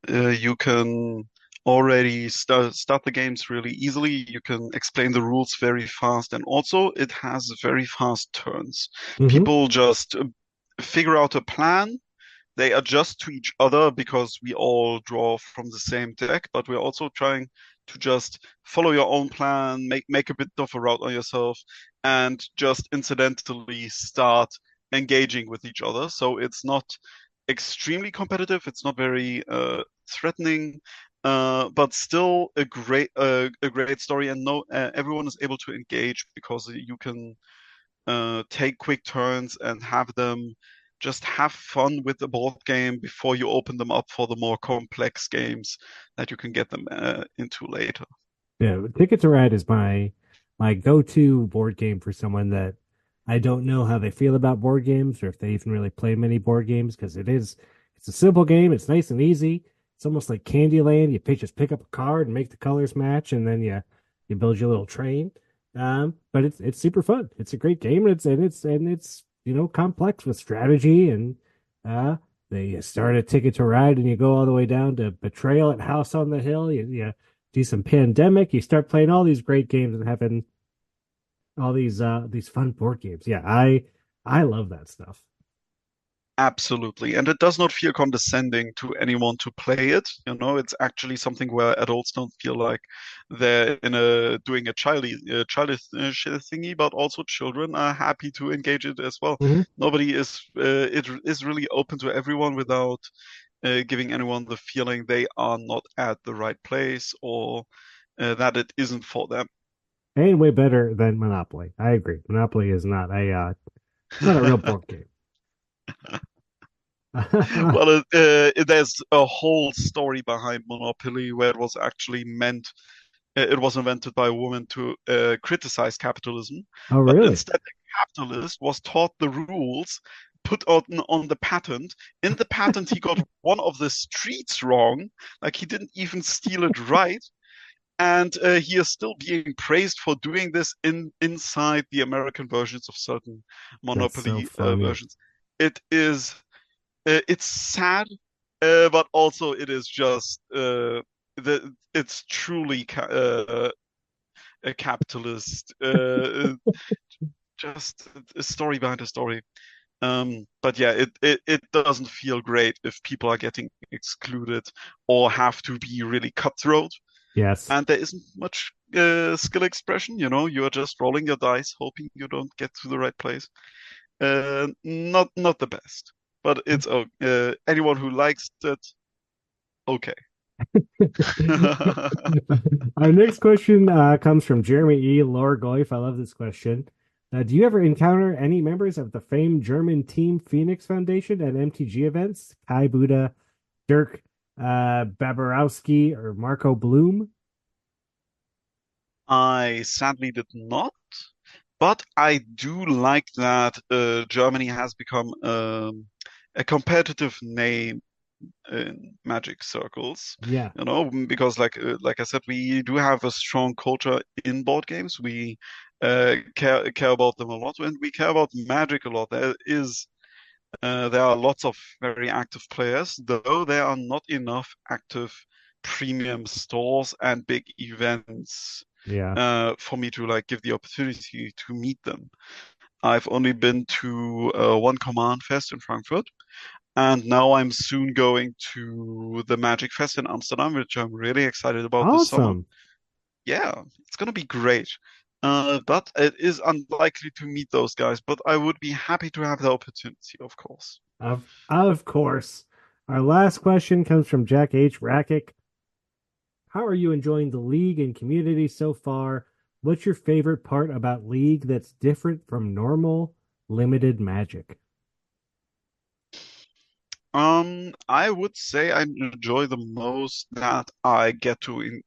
You can already start the games really easily. You can explain the rules very fast, and also it has very fast turns. Hmm. People just figure out a plan, they adjust to each other because we all draw from the same deck, but we're also trying to just follow your own plan, make a bit of a route on yourself, and just incidentally start engaging with each other. So it's not extremely competitive. It's not very threatening, but still a great story. And no, everyone is able to engage because you can take quick turns and have them just have fun with the board game before you open them up for the more complex games that you can get them into later. Yeah, Ticket to Ride is my go-to board game for someone that I don't know how they feel about board games or if they even really play many board games because it's a simple game. It's nice and easy. It's almost like Candyland. Just pick up a card and make the colors match, and then you build your little train. But it's super fun. It's a great game, and it's complex with strategy and uh they start a Ticket to Ride and you go all the way down to Betrayal at House on the Hill. You do some Pandemic. You start playing all these great games and having all these fun board games. Yeah, I love that stuff. Absolutely. And it does not feel condescending to anyone to play it. It's actually something where adults don't feel like they're doing a childish thingy, but also children are happy to engage it as well. Hmm. It is really open to everyone without giving anyone the feeling they are not at the right place or that it isn't for them. And way better than Monopoly. I agree. Monopoly is not a real board game. Well, there's a whole story behind Monopoly where it was invented by a woman to criticize capitalism, Oh, but really? instead the capitalist was taught the rules, put on the patent. In the patent, he got one of the streets wrong, like he didn't even steal it right, and he is still being praised for doing this inside the American versions of certain That's so Monopoly funny. versions. It's sad, but also it is just it's truly a capitalist, just a story behind a story. But yeah, it doesn't feel great if people are getting excluded or have to be really cutthroat. Yes. And there isn't much skill expression. You're just rolling your dice, hoping you don't get to the right place. Not the best, but it's anyone who likes it, okay. Our next question comes from Jeremy E. Lorgoif. I love this question. Do you ever encounter any members of the famed German Team Phoenix Foundation at MTG events? Kai Buda, Dirk Babarowski, or Marco Bloom? I sadly did not, but I do like that Germany has become a competitive name in Magic circles. Yeah. Because like I said, we do have a strong culture in board games. We care about them a lot, and we care about Magic a lot. There are lots of very active players, though there are not enough active premium stores and big events for me to like give the opportunity to meet them. I've only been to one Command Fest in Frankfurt, and now I'm soon going to the Magic Fest in Amsterdam, which I'm really excited about this summer. Awesome. Yeah, it's gonna be great. But it is unlikely to meet those guys, but I would be happy to have the opportunity, of course. Of course. Our last question comes from Jack H. Rakic. How are you enjoying the league and community so far? What's your favorite part about League that's different from normal limited Magic? I would say I enjoy the most that I get to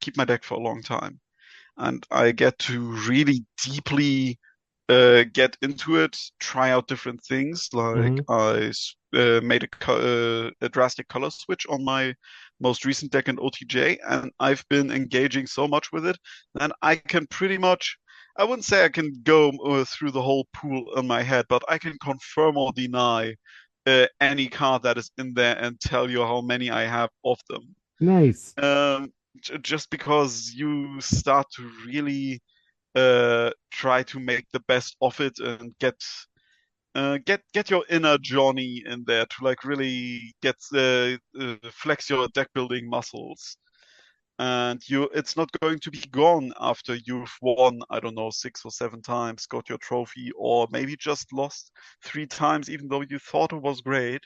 keep my deck for a long time, and I get to really deeply get into it, try out different things. Like I made a drastic color switch on my most recent deck in OTJ, and I've been engaging so much with it, and I can pretty much. I wouldn't say I can go through the whole pool in my head, but I can confirm or deny any card that is in there and tell you how many I have of them. Nice. Just because you start to really try to make the best of it and get your inner Johnny in there to like really get flex your deck building muscles. And it's not going to be gone after you've won, I don't know, 6 or 7 times, got your trophy, or maybe just lost 3 times, even though you thought it was great.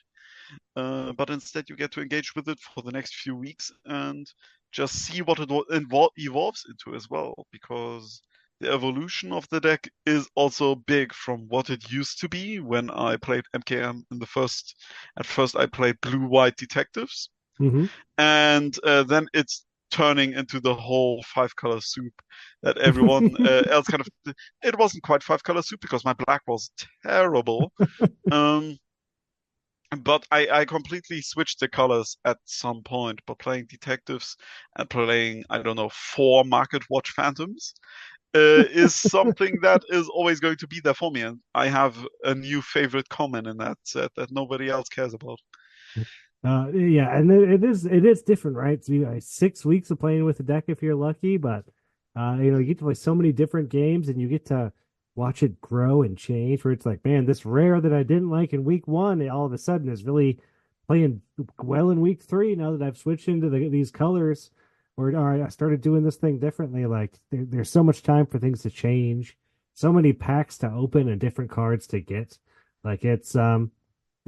But instead, you get to engage with it for the next few weeks and just see what it evolves into as well, because the evolution of the deck is also big from what it used to be when I played MKM At first, I played blue-white detectives, and then it's turning into the whole 5-color soup that everyone else kind of. It wasn't quite 5-color soup because my black was terrible. But I completely switched the colors at some point. But playing detectives and playing, I don't know, 4 Market Watch Phantoms is something that is always going to be there for me. And I have a new favorite common in that set that nobody else cares about. Yeah, and it is different, right? So you 6 weeks of playing with the deck if you're lucky, but you get to play so many different games and you get to watch it grow and change. Where it's like, man, this rare that I didn't like in week 1, all of a sudden is really playing well in week 3. Now that I've switched into these colors, or I started doing this thing differently. Like there's so much time for things to change, so many packs to open and different cards to get. Like it's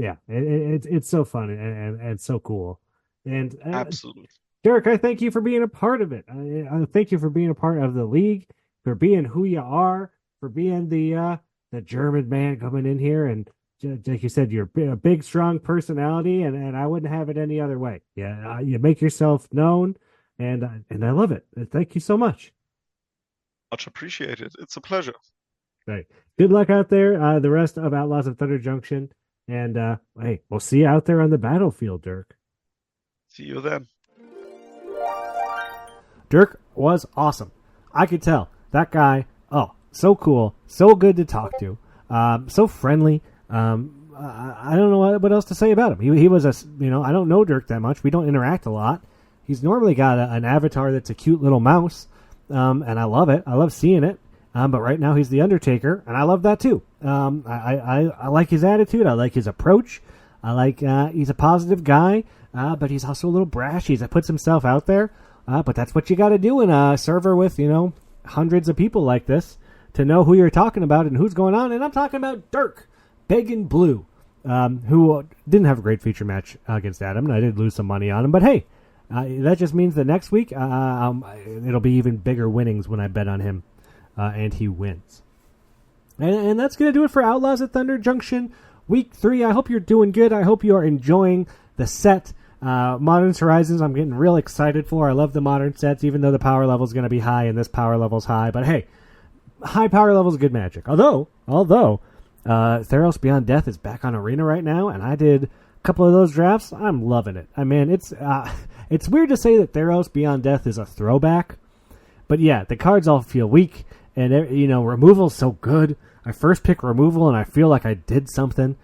yeah, it's so fun and so cool. And absolutely, Dirk, I thank you for being a part of it. I thank you for being a part of the league, for being who you are, for being the German man coming in here, and like you said, you're a big, strong personality, and I wouldn't have it any other way. Yeah, you make yourself known, and I love it. Thank you so much. Much appreciated. It's a pleasure. Right. Good luck out there. The rest of Outlaws of Thunder Junction. And hey, we'll see you out there on the battlefield, Dirk. See you then. Dirk was awesome. I could tell. That guy, so cool, so good to talk to, so friendly. I don't know what else to say about him. He was I don't know Dirk that much. We don't interact a lot. He's normally got an avatar that's a cute little mouse, and I love it. I love seeing it. But right now he's the Undertaker, and I love that too. I like his attitude. I like his approach. I like he's a positive guy, but he's also a little brash. He puts himself out there. But that's what you got to do in a server with, hundreds of people like this to know who you're talking about and who's going on. And I'm talking about Dirk, Beggin' Blue, who didn't have a great feature match against Adam, and I did lose some money on him. But hey, that just means that next week it'll be even bigger winnings when I bet on him, and he wins. And that's going to do it for Outlaws at Thunder Junction Week 3. I hope you're doing good. I hope you are enjoying the set. Modern Horizons, I'm getting real excited for. I love the modern sets, even though the power level is going to be high and this power level's high. But hey, high power level is good magic. Although Theros Beyond Death is back on Arena right now, and I did a couple of those drafts. I'm loving it. I mean, it's weird to say that Theros Beyond Death is a throwback, but yeah, the cards all feel weak, and removal's so good. I first pick removal, and I feel like I did something.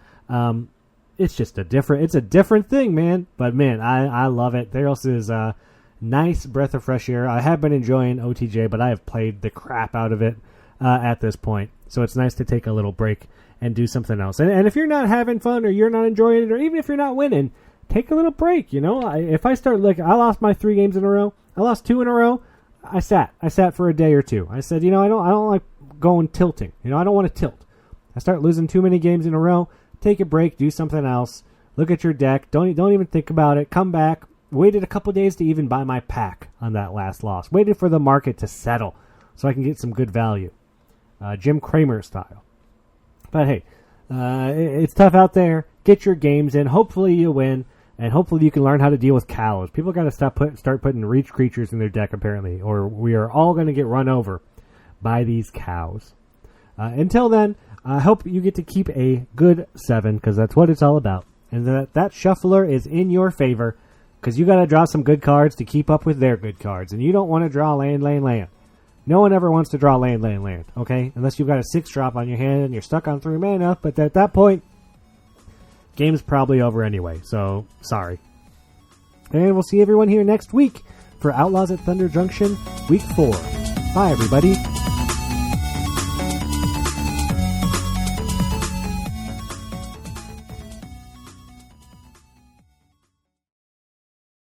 It's just a different thing, man. But man, I love it. Theros is a nice breath of fresh air. I have been enjoying OTJ, but I have played the crap out of it at this point. So it's nice to take a little break and do something else. And if you're not having fun or you're not enjoying it, or even if you're not winning, take a little break. If I start I lost my 3 games in a row. I lost 2 in a row. I sat for a day or two. I said, I don't like going tilting. I don't want to tilt. I start losing too many games in a row. Take a break, do something else, look at your deck, don't even think about it, come back, waited a couple days to even buy my pack on that last loss, waited for the market to settle so I can get some good value, Jim Cramer style. But hey, it's tough out there, get your games in, hopefully you win, and hopefully you can learn how to deal with cows. People got to start putting reach creatures in their deck apparently, or we are all going to get run over by these cows. Until then, I hope you get to keep a good 7, because that's what it's all about. And that shuffler is in your favor, because you got to draw some good cards to keep up with their good cards. And you don't want to draw land. No one ever wants to draw land, okay? Unless you've got a 6-drop on your hand and you're stuck on 3 mana. But at that point, game's probably over anyway. So, sorry. And we'll see everyone here next week for Outlaws at Thunder Junction, Week 4. Bye, everybody.